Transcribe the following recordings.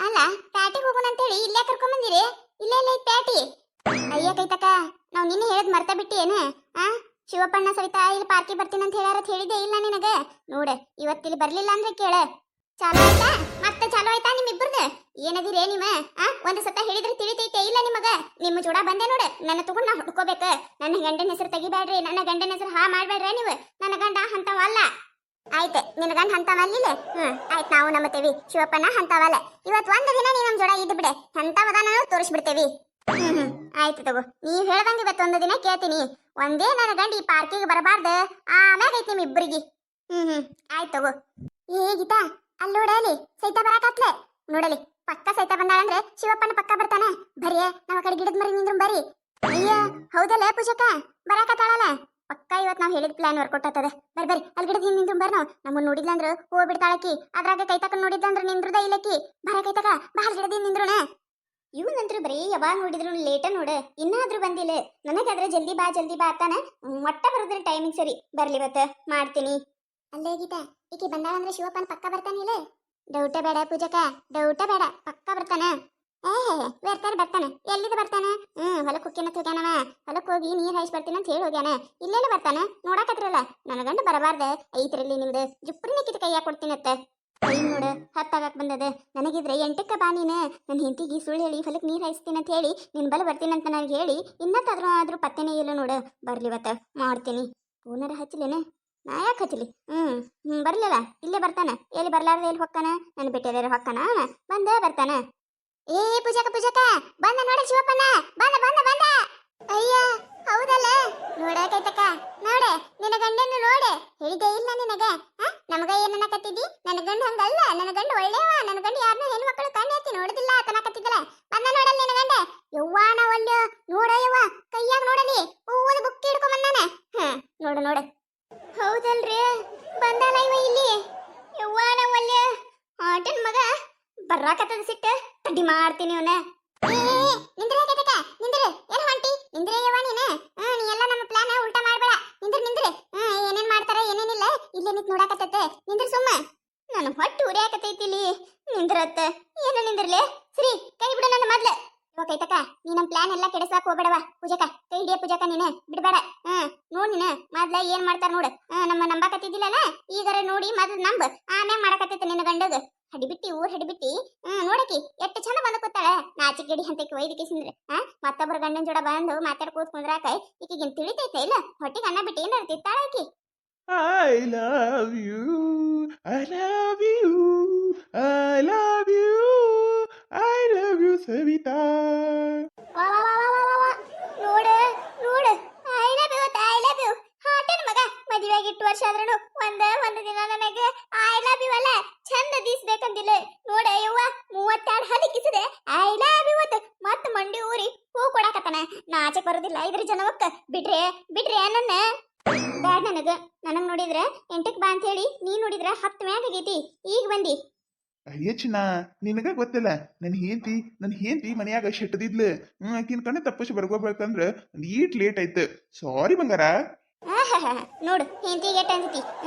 ಅಲ್ಲ ಪ್ಯಾಟಿಗೆ ಹೋಗೋಣ ಅಂತೇಳಿ ಇಲ್ಲೇ ಕರ್ಕೊಂಡ್ ಬಂದಿರಿ. ಇಲ್ಲೇ ಇಲ್ಲ ಐತ್ ಪ್ಯಾಟಿ. ಅಯ್ಯ ಕೈತಕ್ಕ, ನಾವ್ ನಿನ್ನೆ ಹೇಳದ್ ಮರ್ತ ಬಿಟ್ಟಿ ಏನು? ಆ ಶಿವಪ್ಪಣ್ಣ ಸವಿತಾ ಇಲ್ಲಿ ಪಾರ್ಕಿ ಬರ್ತೀನಿ ಅಂತ ಹೇಳ್ಯಾರ ಹೇಳಿದ್ದೆ ಇಲ್ಲ ನಿನಗ? ನೋಡ ಇವತ್ತಿಲ್ಲಿ ಬರ್ಲಿಲ್ಲ ಅಂದ್ರೆ ಕೇಳ. ಚಾಲು ಆಯ್ತಾ? ಮತ್ತೆ ಚಾಲು ಆಯ್ತಾ ನಿಮ್ಮಿಬ್ಬರ್ದ? ಏನದಿರೇ ನೀವ? ಒಂದು ಸತ ಹೇಳಿದ್ರೆ ತಿಳಿತೈತೆ ಇಲ್ಲ ನಿಮಗ? ನಿಮ್ಮ ಜೋಡ ಬಂದೆ ನೋಡ, ನನ್ನ ತಗೊಂಡ್ ನಾ ಹುಡ್ಕೋಬೇಕು. ನನ್ನ ಗಂಡನ ಹೆಸರು ತೆಗಿಬೇಡ್ರಿ, ನನ್ನ ಗಂಡನ ಹೆಸರು ಹಾ ಮಾಡ್ಬೇಡ್ರಿ ನೀವು. ನನ್ನ ಗಂಡ ಅಂತವಲ್ಲ. ಆಯ್ತು, ನಿನ್ನ ಗಂಡ ಅಂತವಲ್ಲಿಲ್ಲ. ಆಯ್ತು, ನಾವು ನಂಬತೇವಿ ಶಿವಪ್ಪನ ಅಂತವಲ್ಲ. ಇವತ್ತು ಒಂದು ದಿನ ನೀ ನಮ್ ಜೋಡ ಇದ್ದು ಬಿಡೆ, ಅಂತವದ ನಾವು ತೋರಿಸ್ಬಿಡ್ತೇವಿ. ಆಯ್ತು ತಗೋ, ನೀವ್ ಹೇಳ್ದಂಗ ಇವತ್ತೊಂದು ದಿನ ಕೇಳ್ತೀನಿ. ಒಂದೇ ನನ್ನ ಗಂಡ ಈ ಪಾರ್ಕಿಗೆ ಬರಬಾರ್ದು, ಆಮ್ಯಾಗ ಐತಿ ನಿಮ್ಮಿಬ್ಬರಿಗೆ. ಆಯ್ತು ತಗೋ. ಏ ಗೀತಾ, ಅಲ್ಲಿ ನೋಡಲಿ ಸೈತ ಬರಾಕತ್ಲೆ. ನೋಡಲಿ ಪಕ್ಕ ಸೈತ ಬಂದಾಳಂದ್ರೆ ಶಿವಪ್ಪನ ಪಕ್ಕ ಬರ್ತಾನೆ. ಬರ್ರಿ, ನಾವ್ ಕಡೆ ಗಿಡದ ಮರಿ ನಿಂದ್ರು ಬರ್ರಿ. ಅಯ್ಯ ಹೌದಲ್ಲ ಪೂಜಕ್ಕ, ಬರಾಕತ್ತಾಳಲ್ಲ. ಪಕ್ಕ ಇವತ್ ನಾವ್ ಹೇಳಿದ ಪ್ಲಾನ್ ವರ್ಕೌಟ್ ಆಗ್ತದೆ. ಬರ್ರಿ ಅಲ್ಲಿ ಗಿಡದ ಹಿಂದ್ ನಿಂತು ಬರ್ರಿ. ನಾವು ನಮ್ಮನ್ನ ನೋಡಿದ್ಲಂದ್ರ ಹೋಗ್ಬಿಡ್ತಾಳಕಿ. ಅದ್ರಾಗ ಕೈತಕ್ಕ ನೋಡಿದ್ಲಂದ್ರ ನಿಂದ್ರದ ಇಲ್ಲಕಿ. ಬರ ಕೈತಕ್ಕ ಬಾ, ಗಿಡದ ನಿಂದ್ರುಣ. ಇವನಂತ್ರ ಬರೀ ಯಾವಾಗ ನೋಡಿದ್ರು ಲೇಟ ನೋಡ, ಇನ್ನಾದ್ರೂ ಬಂದಿಲ್ಲ. ನನಗಾದ್ರೆ ಜಲ್ದಿ ಬಾ ಅತ್ತಾನ. ಒಟ್ಟ ಬರೋದ್ರ ಟೈಮಿಂಗ್ ಸರಿ. ಬರ್ಲಿ ಇವತ್ತ ಮಾಡ್ತೀನಿ. ಅಲ್ಲೇ ಗೀತಾ, ಈಕಿ ಬಂದಾಳಂದ್ರೆ ಶಿವಪ್ಪನ ಪಕ್ಕ ಬರ್ತಾನಿಲ್ಲ. ಡೌಟ ಬೇಡ ಪೂಜಕ, ಡೌಟ ಬೇಡ, ಪಕ್ಕ ಬರ್ತಾನ. ಬರ್ತಾನೆ. ಎಲ್ಲಿದ ಬರ್ತಾನೆ? ಹೊಲಕ್ಕೆ ಹುಕ್ಕಿನ ಹೋಗ್ಯಾನವ. ಹೊಲಕ್ಕೆ ಹೋಗಿ ನೀರ್ ಹಾಯಿಸಿ ಬರ್ತೀನಿ ಅಂತ ಹೇಳಿ ಹೋಗ್ಯಾನ. ಇಲ್ಲೆಲ್ಲ ಬರ್ತಾನ? ನೋಡಾಕತ್ರಲ್ಲ, ನನ್ನ ಗಂಡ ಬರಬಾರ್ದ ಐತ್ರಲ್ಲಿ ನಿಮ್ದು ಜುಪ್ಪರಿನ ಕಿತ ಕೈಯಾಗ ಕೊಡ್ತೀನತ್ತ. ಕೈ ನೋಡು ಹತ್ತಾಗಕ್ ಬಂದದ. ನನಗಿದ್ರೆ 8ಕ್ಕೆ ಬಾ ನೀನು. ನನ್ನ ಹೆಂಡತಿಗೆ ಸುಳ್ಳು ಹೇಳಿ ಹೊಲಕ್ಕೆ ನೀರ್ ಹಾಯಿಸ್ತೀನಿ ಅಂತ ಹೇಳಿ ನಿನ್ ಬಲ ಬರ್ತೀನಂತ ನನಗೆ ಹೇಳಿ ಇನ್ನತ್ತಾದ್ರೂ ಪತ್ತೆನೇ ಇಲ್ಲ ನೋಡು. ಬರ್ಲಿವತ್ತ ಮಾಡ್ತೀನಿ. ಪೂನರ ಹಚ್ಚಲೇನ? ನಾ ಯಾಕೆ ಹಚ್ಚಲಿ? ಬರ್ಲಿಲ್ಲ, ಇಲ್ಲೇ ಬರ್ತಾನೆ. ಎಲ್ಲಿ ಬರ್ಲಾರ್ದ ಎಲ್ಲಿ ಹೊಕ್ಕಾನ? ನನ್ನ ಬಿಟ್ಟಿದಾರ ಹೊಕ್ಕಾನ, ಬರ್ತಾನ. ಏ ಪೂಜಕ ಬಂದ ನೋಡ ಶಿವಪ್ಪನ, ಬಂದ. ಅಯ್ಯ ಹೌದಲ್ಲ, ನೋಡ ಕೈತಕ್ಕ, ನೋಡೆ ನಿನ್ನ ಗಂಡನ್ನು ನೋಡೆ. ಹೇಳಿದೆ ಇಲ್ಲ ನಿನಗ? ನಮಗ ಏನನ್ನ ಕತ್ತಿದ್ದಿ? ನನ್ನ ಗಂಡ ಹಂಗಲ್ಲ, ನನ್ನ ಗಂಡ ಒಳ್ಳೆಯವ. ನನ್ನ ಗಂಡ ಯಾರನ್ನ ಹೆಣ್ಣು ಮಕ್ಕಳು ಕಣ್ಣು ಎತ್ತಿ ನೋಡುದಿಲ್ಲ ತನಕತ್ತಿದ್ದಲ್ಲ. ಬಂದ ನೋಡಲ್ ನಿನ್ನ ಗಂಡ. ಯವ್ವಾನ ಒಳ್ಳೆ ನೋಡ ಯವ್ವ, ಕೈಯಾಗ ನೋಡಲಿ ಹೂವದ ಬುಕ್ಕಿ ಹಿಡ್ಕೊಂಡ್ ಬಂದಾನ. ನೋಡು ಹೌದಲ್ರಿ, ಬಂದಾನ ಇವ ಇಲ್ಲಿ. ಯವ್ವಾನ ಒಳ್ಳೆ ಆಟನ್ ಮಗ ಬರ್ರಾಕತ್ತದ ಸಿಟ್ಟ ಕಡ್ಡಿ ಮಾಡ್ತೀನಿ ಅವನ. ನಿಂದ್ರೆ ಏನ್ ಹೊಂಟಿ? ನಿಂದ್ರೆ ಯವ್ವ ನೀನು. ನೀ ಎಲ್ಲ ನಮ್ಮ ಪ್ಲಾನ್ ಉಲ್ಟಾ ಮಾಡ್ಬೇಡ. ನಿಂದ್ರೆ ಏನೇನ್ ಮಾಡ್ತಾರ ಏನೇನಿಲ್ಲ ಇಲ್ಲೇ ನಿಂತ್ ನೋಡಾಕತ್ತೈತೆ. ನಿಂದ್ರೆ ಸುಮ್ಮ, ನಾನು ಹೊಟ್ಟು ಉರಿಯಾಕತ್ತೈತಿ ಇಲ್ಲಿ. ನಿಂದ್ರತ್ತ ಏನು ನಿಂದ್ರಲೆ? ಸರಿ ಕೈ ಬಿಡು ನನ್ನ ಮೊದ್ಲು. ಕೈತಕ್ಕ, ನೀ ನಮ್ಮ ಪ್ಲಾನ್ ಎಲ್ಲ ಕೆಡಿಸಾಕ್ ಹೋಗ್ಬೇಡವ. ಪೂಜಕ ಕೈ ಹಿಡಿಯ ಪೂಜಕ, ನೀನು ಬಿಡ್ಬೇಡ. ನೋಡ್ ನೀನು ಮೊದ್ಲ ಏನ್ ಮಾಡ್ತಾರ ನೋಡು. ನಮ್ಮ ನಂಬಾಕತ್ತಿದ್ದಿಲ್ಲಲ್ಲ, ಈಗರ ನೋಡಿ ಮೊದ್ಲು ನಂಬ, ಆಮ್ಯಾಗ ಮಾಡಕತ್ತೈತೆ ನಿನ್ನ ಗಂಡಗ. ಊರ್ ಹಡಿಬಿಟ್ಟಿ ನೋಡಕಿ ಎಷ್ಟು ಚಂದ ಬಂದ ಕೂತಾಳ. ನಾಚಿಕೆಡಿ ಹಂತಕ್ಕೆ ವೈದ್ಯಕೇಶಂದ್ರೆ ಮತ್ತೊಬ್ಬರ ಗಂಡನ ಜೋಡ ಬಂದು ಮಾತಾಡ್ಕೋತ ಕುಂದ್ರಾಕ ಈಕಿಗಿನ್ ತಿಳಿತೈತೆ ಇಲ್ಲ? ಹೊಟ್ಟಿಗೆ ಅನ್ನ ಬಿಟ್ಟು ಏನಾರ ತಿತ್ತಾಳ ಆಕಿ. I love you, I love you, I love you, I love you, Savita. ನೋಡು ಐ ಲವ್ ಯು ಹಾಟನ್ ಮಗ. ಮದುವೆಯಾಗಿ 8 ವರ್ಷ ಆದ್ರೂ ಒಂದು ದಿನ ನನಗೆ ಐ ಲವ್ ಯು ಅಲ್ಲ ಚಂದ ದೀಸ್ಬೇಕಂದಿಲ್ಲ. ನೋಡ ಯವ್ವ 32 ಹದಿ ಕಿಸಿದೆ ಐ ಲವ್ ಯು ಅಂತ ಮತ್ತ ಮಂಡಿ ಊರಿ ಹೂ ಕೊಡಾಕತ್ತಾನ. ನಾಚಕ್ ಬರೋದಿಲ್ಲ ಇದ್ರ ಜನವಕ್ಕ. ಬಿಡ್ರಿ ನನ್ನ ಬ್ಯಾಡ್. ನನಗ್ ನೋಡಿದ್ರೆ 8ಕ್ಕೆ ಬಾ ಅಂತ ಹೇಳಿ ನೀ ನೋಡಿದ್ರ 10 ಮ್ಯಾಗ ಆಗೈತಿ. ಈಗ ಬಂದಿ. ಅಯ್ಯ ಚಿನ್ನ, ನಿನಗ ಗೊತ್ತಿಲ್ಲ, ನನ್ನ ಹೆಂಡತಿ ಮನ್ಯಾಗ ಶೆಟ್ಟದಿದ್ಲು. ಆಕಿನ ಕಣ್ಣು ತಪ್ಪಿಸಿ ಬರ್ಕೋಬೇಕಂದ್ರ ಈಟ್ ಲೇಟ್ ಆಯ್ತು. ಸಾರಿ ಬಂಗಾರ. ನೋಡು ಹೆಂಡತಿ ಗೆಟ್ಟ ಅಂತಿ.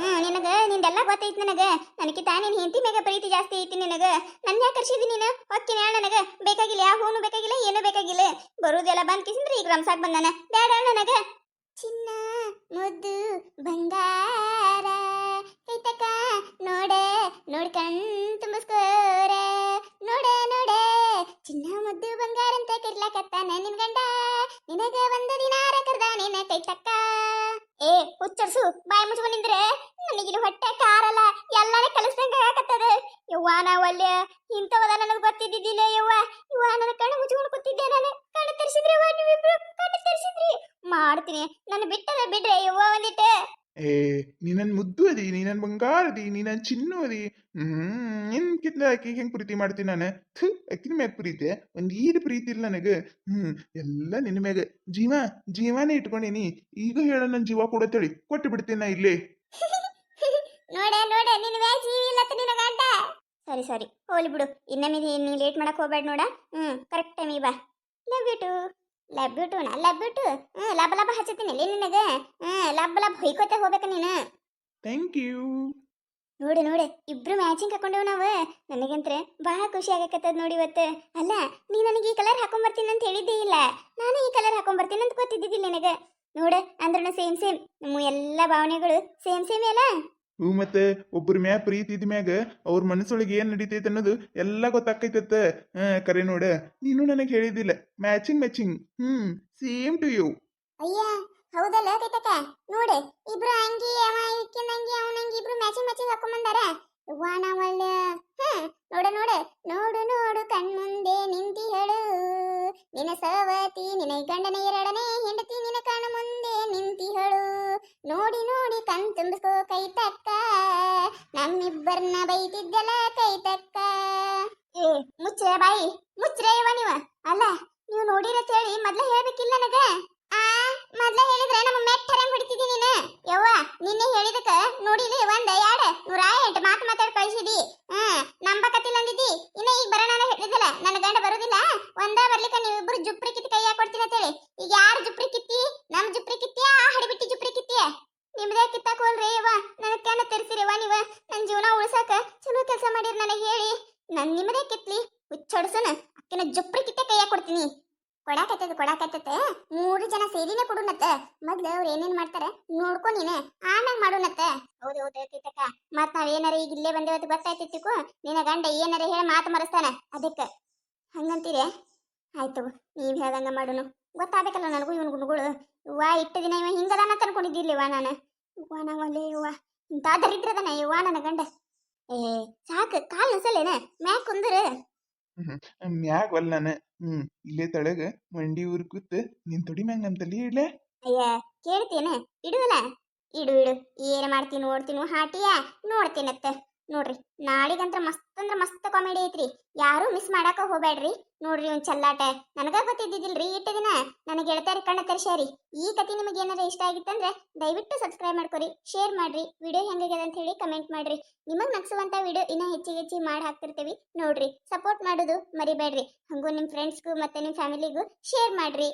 ನಿನಗ ನಿಂದೆಲ್ಲ ಗೊತ್ತೈತಿ. ನನಗಿಂತ ನಿನ್ ಹೆಂಡತಿ ಮ್ಯಾಗ ಪ್ರೀತಿ ಜಾಸ್ತಿ ಐತಿ ನಿನಗ. ನನ್ನ ಯಾಕೆ ಕರ್ಸಿದಿ ನೀನು? ಹೊಕ್ಕಿನ ಹೇಳ, ನನಗ ಬೇಕಾಗಿಲ್ಲ, ಯಾವ ಹೂನು ಬೇಕಾಗಿಲ್ಲ, ಏನೂ ಬೇಕಾಗಿಲ್ಲ. ಬರುದೆಲ್ಲ ಬಂದ್ ಕಿಸಿಂದ್ರೆ ಈಗ ರಮ್ಸಾಕ್ ಬಂದಾನ. ಬೇಡ ನನಗ. ಚಿನ್ನ ಮುದ್ದು ಬಂಗಾರ ಕೈತಕ ನೋಡ್ಕಣ್ ತುಂಬಿಸ್ಕೋರ. ನೋಡೆ ಚಿನ್ನ ಮುದ್ದು ಬಂಗಾರ ಅಂತ ಕರಿಲಾಕತ್ತಾನ ನಿನ್ ಗಂಡ. ನಿನಗ ಒಂದು ದಿನಾರ ಕರ್ದ ನಿನ್ನ ಕೈತಕ್ಕ. ಏ ಹುಚ್ಚರ್ಸು, ಬಾಯಿ ಮುಚ್ಕೊಂಡ್ ನಿಂದ್ರೆ ನನಗಿಲ್ಲಿ ಹೊಟ್ಟೆ ಕಾರಲ್ಲ. ಎಲ್ಲಾನೇ ಕಲಿಸ್ದಂಗ ಆಗತ್ತದ. ಯವ್ವ ನಾ ಒಲ್ಲೆ ಇಂಥವದ ನನಗೆ ಗೊತ್ತಿದ್ದಿದ್ದಿಲ್ಲ. ಯವ್ವ ನನ್ನ ಕಣ್ಣು ಮುಚ್ಕೊಂಡು ಕೂತಿದ್ದೆ. ನಾನು ಕಣ್ಣು ತರಿಸಿದ್ರಿ, ನೀವಿಬ್ರು ಕಣ್ಣು ತರಿಸಿದ್ರಿ. ಮಾಡ್ತೀನಿ, ನನ್ನ ಬಿಡ್ರೆ ಯವ್ವ ಒಂದಿಟ್ಟು. ಏ ನೀ ನನ್ ಮುದ್ದು ಅದಿ, ನೀ ನನ್ ಬಂಗಾರ ಅದಿ, ನೀ ನನ್ ಚಿನ್ನು ಅದಿ. ನಿನ್ಕಿಂತ ಆಕಿ ಹೆಂಗ್ ಪ್ರೀತಿ ಮಾಡ್ತೀನಿ ನಾನು? ಅಕ್ಕಿನ ಮ್ಯಾಗ ಪ್ರೀತಿ, ಒಂದ್ ಈಡ್ ಪ್ರೀತಿ ಇಲ್ಲ ನನಗ. ಎಲ್ಲ ನಿನ್ನ ಮ್ಯಾಗ ಜೀವಾನೇ ಇಟ್ಕೊಂಡೀನಿ. ಈಗ ಹೇಳ ನನ್ ಜೀವ ಕೊಡತ್ತೇಳಿ ಕೊಟ್ಟು ಬಿಡ್ತೀನಿ ನಾ ಇಲ್ಲೇ. ನೋಡೆ ನಿನ್ನ ಮ್ಯಾಗ ಜೀವ ಇಲ್ಲ ನಿನ್ನ ಗಂಡ. ಸರಿ ಹೋಲಿ ಬಿಡು. ಇನ್ನೊಮ್ಮೆ ನೀ ಲೇಟ್ ಮಾಡಕ್ ಹೋಗ್ಬೇಡ ನೋಡ. ಕರೆಕ್ಟ್ ಟೈಮಿಗೆ ಬಾ. ಲವ್ ಯು ಟು ಲಬ್ ಹಚ್ಚತೀನಿ ನಿನಗೆ. ಲಬ್ ಹೊಯ್ಕೋತೆ ಹೋಗ್ಬೇಕ ನೀನು. Thank you. ನೋಡು ನೋಡು ಇಬ್ರು ಮ್ಯಾಚಿಂಗ್ ಹಾಕೊಂಡೇವ್ ನಾವು. ನನಗಂತ್ರ ಬಹಳ ಖುಷಿ ಆಗಕತ್ತದ ನೋಡಿ ಇವತ್ತು. ಅಲ್ಲ ನೀ ನನಗೆ ಈ ಕಲರ್ ಹಾಕೊಂಡ್ ಬರ್ತೀನಿ ಅಂತ ಹೇಳಿದ್ದೇ ಇಲ್ಲ. ನಾನು ಈ ಕಲರ್ ಹಾಕೊಂಡ್ ಬರ್ತೀನಿ ಅಂತ ಗೊತ್ತಿದ್ದಿದ್ದಿಲ್ಲ ನಿನಗೆ. ನೋಡ ಅಂದ್ರೂ ಸೇಮ್ ಸೇಮ್, ನಮ್ಮ ಎಲ್ಲ ಭಾವನೆಗಳು ಸೇಮ್ ಸೇಮ್ ಅಲ್ಲ. ಹ್ಞೂ ಮತ್ತೆ ಒಬ್ಬರ ಮ್ಯಾಗ ಪ್ರೀತಿ ಇದ್ದ ಮ್ಯಾಗ ಅವ್ರ ಮನಸ್ಸೊಳಗೆ ಏನ್ ನಡೀತೈತೆ ಅನ್ನೋದು ಎಲ್ಲ ಗೊತ್ತಾಕೈತತ್ತ. ಕರೆ ನೋಡ, ನೀನು ನನಗೆ ಹೇಳಿದ್ದಿಲ್ಲ matching matching. Same to you. ಅಯ್ಯ ಹೌದಲ್ಲ ಕೈತಕ್ಕ. ನೋಡು ಇಬ್ರು ಅಂಗಿ, ಅವ ಇಕ್ಕಿನ ಅಂಗಿ ಅವನ ಅಂಗಿ ಇಬ್ರು ಮ್ಯಾಚಿಂಗ್ ಮ್ಯಾಚಿಂಗ್ ಹಾಕೊಂಡ್ ಬಂದಾರ. ವಾಣ ಒಳ್ಳೆ ನೋಡು ನೋಡು ನೋಡು ನೋಡು ಕಣ್ಮುಂದೆ ನಿಂತಿ ಹೇಳು ನಿನ್ನ ಸವತಿ ನಿನ್ನ ಗಂಡನ ಎರಡನೇ ಹೆಂಡತಿ ನಿನ್ನ ಕಣ್ಣ ಮುಂದೆ ನಿಂತಿ ಹೇಳು. ನೋಡಿ ನೋಡಿ ಕಣ್ ತುಂಬಿಸ್ಕೋ ಕೈತಕ್ಕ, ನಮ್ಮಿಬ್ಬರನ್ನ ಬೈತಿದ್ದಲ್ಲ ಕೈತಕ್ಕ. ಏ ಮುಚ್ಚ್ರೆ ಬಾಯಿ, ಮುಚ್ಚ್ರೆ ಇವ ನೀವ. ಅಲ್ಲ ನೀವು ನೋಡಿರತ್ ಹೇಳಿ ಮೊದ್ಲ ಹೇಳ್ಬೇಕಿಲ್ಲ ನನಗ. ಮೊದ್ಲ ಹೇಳಿದ್ರೆ ನಮ್ಮ ಮೆಟ್ಟರೆ ಹೊಡಿತಿದ್ದಿ ನೀನು. ಯವ್ವ ನಿನ್ನೆ ಹೇಳಿದಕ್ಕ ನೋಡಿಲಿ ಒಂದ ಎರಡ್ 108 ಮಾತು ಮಾತಾಡಿ ಕಳಿಸಿದಿ. ನಂಬಕತ್ತಿಲ್ಲ ಅಂದಿದ್ದಿ. ಇನ್ನ ಈಗ ಬರೋಣ ಹೇಳಿದಲ್ಲ ನನ್ನ ಗಂಡ ಬರುದಿಲ್ಲ, ಒಂದ ಬರ್ಲಿಕ್ಕ ನೀವಿಬ್ರು ಜುಪ್ರಿ ಕಿತ್ತಿ ಕೈ ಹಾಕೊಡ್ತೀನಿ ಅಂತ ಹೇಳಿ. ಈಗ ಯಾರು ಜುಪ್ರಿ ಕಿತ್ತಿ? ನಮ್ ಜುಪ್ರಿ ಕಿತ್ತಿಯ ಹಡಿಬಿಟ್ಟಿ ಜುಪ್ರಿ ಕಿತ್ತಿಯ? ನಿಮ್ದೇ ಕಿತ್ತಾಕ ಹೋಲ್ರಿ ಯವ್ವ. ನನಗ್ ಕಣ್ಣ ತೆರ್ಸಿರಿವ ನೀವ. ನನ್ನ ಜೀವನ ಉಳ್ಸಾಕ ಚಲೋ ಕೆಲಸ ಮಾಡಿರಿ ನನಗೆ ಹೇಳಿ. ನನ್ ನಿಮ್ಮದೇ ಕಿತ್ಲಿ ಹುಚ್ಚೊಡ್ಸನ ಅಕ್ಕಿನ ಜುಪ್ರಿ ಕಿತ್ತೆ ಕೈ ಹಾಕೊಡ್ತೀನಿ. ಕೊಡಾಕತ್ತದ 3 ಜನ ಸೇರಿನೇ ಕೊಡುನತ್ತ. ಮೊದ್ಲು ಅವ್ರು ಏನೇನ್ ಮಾಡ್ತಾರ ನೋಡ್ಕೊ ನೀನೆ, ಆಮ್ಯಾಗ ಮಾಡೋನತ್ತ. ಹೌದು ಹೌದು ಕೈತಕ್ಕ. ಮತ್ ನಾವ್ ಏನಾರ ಈಗ ಇಲ್ಲೇ ಬಂದೇವತ್ತು ಗೊತ್ತಾಯ್ತಿತ್ತಿಕು ನಿನ್ನ ಗಂಡ ಏನಾರ ಹೇಳಿ ಮಾತು ಮರೆಸ್ತಾನ. ಅದಕ್ಕ ಹಂಗಂತೀರಿ? ಆಯ್ತು ನೀವ್ ಹೇಳ್ದಂಗ ಮಾಡೋನು. ಗೊತ್ತಾಗಬೇಕಲ್ಲ ನನಗೂ ಇವನ್ ಗುಣಗಳು. ಇವ್ವ ಇಟ್ಟು ದಿನ ಇವ ಹಿಂಗದಾನ ಅನ್ಕೊಂಡಿದ್ದಿರ್ಲಿವ ನಾನು. ಇವ್ವ ನಾವಲ್ಲೇ ಇವ್ವ ಇಂಥ ದರಿದ್ರದನ ಇವ್ವ ನನ್ನ ಗಂಡ. ಏ ಸಾಕು, ಕಾಲ್ ನಸಲೇನ ಮ್ಯಾಕ್ ಕುಂದ್ರ. ಮ್ಯಾಗ ಒಲ್ಲ ನಾನು. ಇಲ್ಲೇ ತಳಗ ಮಂಡಿ ಊರ್ ಕೂತ್ ನಿನ್ ತೊಡಿ ಮ್ಯಾಂಗ ನಮ್ ತಲಿ ಇಡ್ಲೆ. ಅಯ್ಯ ಕೇಳ್ತೇನೆ, ಇಡುವಲ್ಲ. ಇಡು ಇಡು, ಏನ್ ಮಾಡ್ತೀನಿ ನೋಡ್ತೀನಿ. ಹಾಟಿಯ ನೋಡ್ತೀನತ್ತ. ನೋಡ್ರಿ ನಾಳಿಗಂತ್ರ ಮಸ್ತ್ ಅಂದ್ರ ಮಸ್ತ್ ಕಾಮಿಡಿ ಐತ್ರಿ. ಯಾರು ಮಿಸ್ ಮಾಡಾಕ ಹೋಗ್ಬೇಡ್ರಿ. ನೋಡ್ರಿ ಒಂದ್ ಚಲ್ಲಾಟ ನನಗ ಗೊತ್ತಿದ್ದಿದ್ದಿಲ್ರಿ. ಇಟ್ಟು ದಿನ ನನಗೆ ಗೆಳತಿಯರ್ ಕಣ್ಣ ತರ್ಸ್ಯಾರಿ. ಈ ಕತಿ ನಿಮಗೆ ಏನಾರ ಇಷ್ಟ ಆಗಿತ್ತಂದ್ರೆ ದಯವಿಟ್ಟು ಸಬ್ಸ್ಕ್ರೈಬ್ ಮಾಡ್ಕೊರಿ, ಶೇರ್ ಮಾಡ್ರಿ, ವಿಡಿಯೋ ಹೆಂಗಾಗ್ಯದ ಅಂತ ಹೇಳಿ ಕಮೆಂಟ್ ಮಾಡ್ರಿ. ನಿಮಗ್ ನಗ್ಸುವಂತ ವಿಡಿಯೋ ಇನ್ನ ಹೆಚ್ಚಿಗೆ ಮಾಡಿ ಹಾಕ್ತಿರ್ತೀವಿ ನೋಡ್ರಿ. ಸಪೋರ್ಟ್ ಮಾಡೋದು ಮರಿಬೇಡ್ರಿ. ಹಂಗೂ ನಿಮ್ ಫ್ರೆಂಡ್ಸ್ಗೂ ಮತ್ತೆ ನಿಮ್ ಫ್ಯಾಮಿಲಿಗೂ ಶೇರ್ ಮಾಡ್ರಿ.